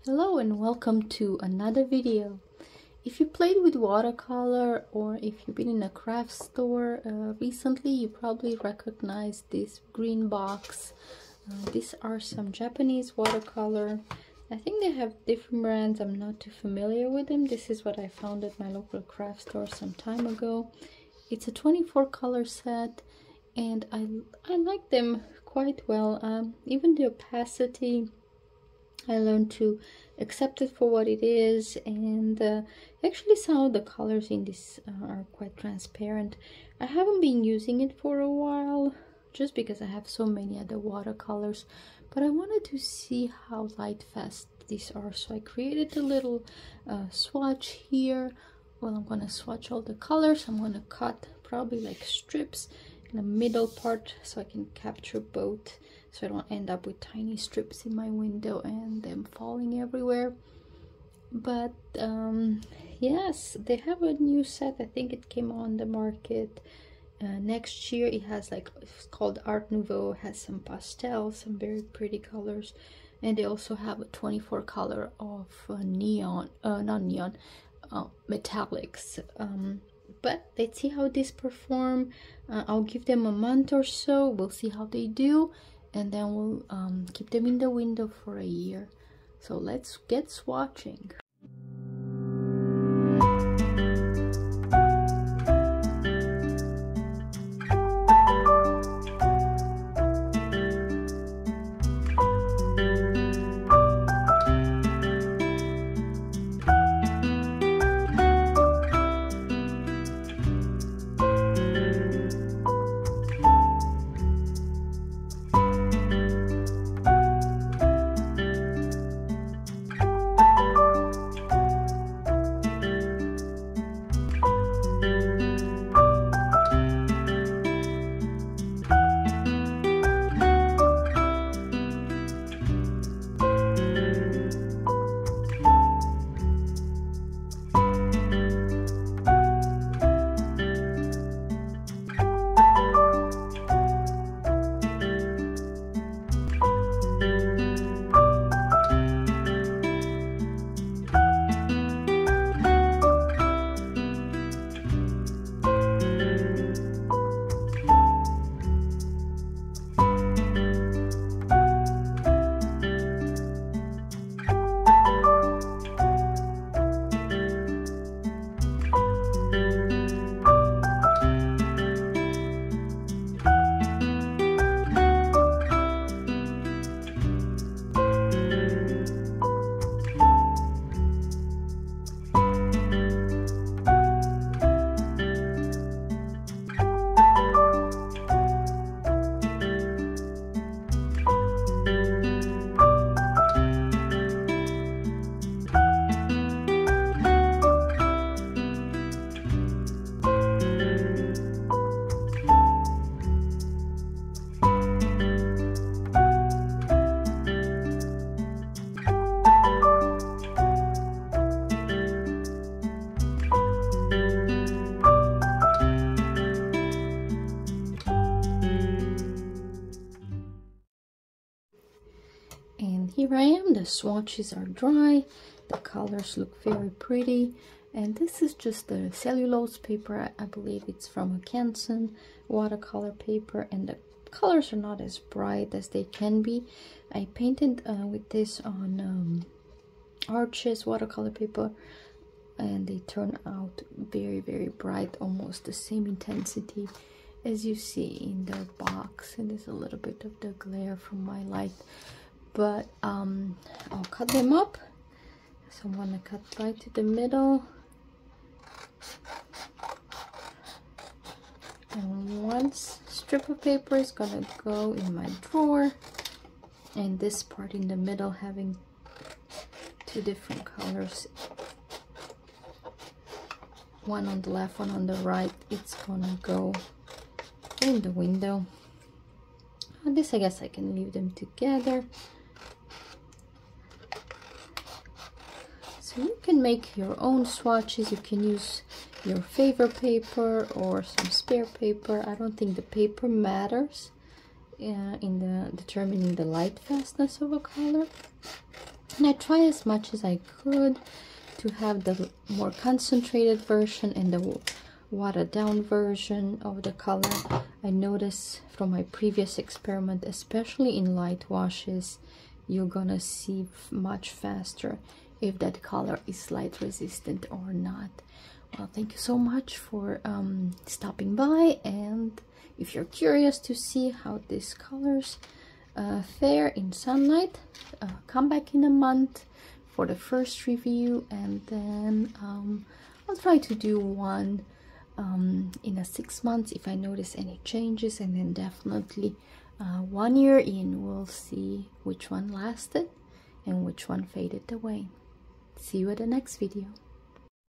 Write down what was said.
Hello and welcome to another video. If you played with watercolor or if you've been in a craft store recently, you probably recognize this green box. These are some Japanese watercolor. I think they have different brands. I'm not too familiar with them. This is what I found at my local craft store some time ago. It's a 24 color set and I like them quite well. Even the opacity, I learned to accept it for what it is, and actually some of the colors in this are quite transparent. I haven't been using it for a while just because I have so many other watercolors, but I wanted to see how Lightfast these are, so I created a little swatch here. Well, I'm gonna swatch all the colors. I'm gonna cut probably like strips in the middle part so I can capture both, so I don't end up with tiny strips in my window and them falling everywhere. But yes, they have a new set. I think it came on the market next year. It has like, it's called Art Nouveau. It has some pastels, some very pretty colors, and they also have a 24 color of neon, not neon, metallics. But let's see how these perform. I'll give them a month or so. We'll see how they do, and then we'll keep them in the window for a year. So let's get swatching. And here I am. The swatches are dry, the colors look very pretty, and this is just the cellulose paper. I believe it's from a Canson watercolor paper, and the colors are not as bright as they can be. I painted with this on Arches watercolor paper, and they turn out very, very bright, almost the same intensity as you see in the box. And there's a little bit of the glare from my light, but I'll cut them up. So I'm gonna cut right to the middle, and one strip of paper is gonna go in my drawer, and this part in the middle having two different colors, one on the left, one on the right, it's gonna go in the window. This, I guess I can leave them together. So you can make your own swatches. You can use your favorite paper or some spare paper. I don't think the paper matters in determining the light fastness of a color. And I try as much as I could to have the more concentrated version and the watered down version of the color. I noticed from my previous experiment, especially in light washes, you're gonna see much faster if that color is light resistant or not. Well, thank you so much for stopping by, and if you're curious to see how these colors fare in sunlight, come back in a month for the first review, and then I'll try to do one in a 6 months if I notice any changes, and then definitely 1 year in we'll see which one lasted and which one faded away. See you at the next video.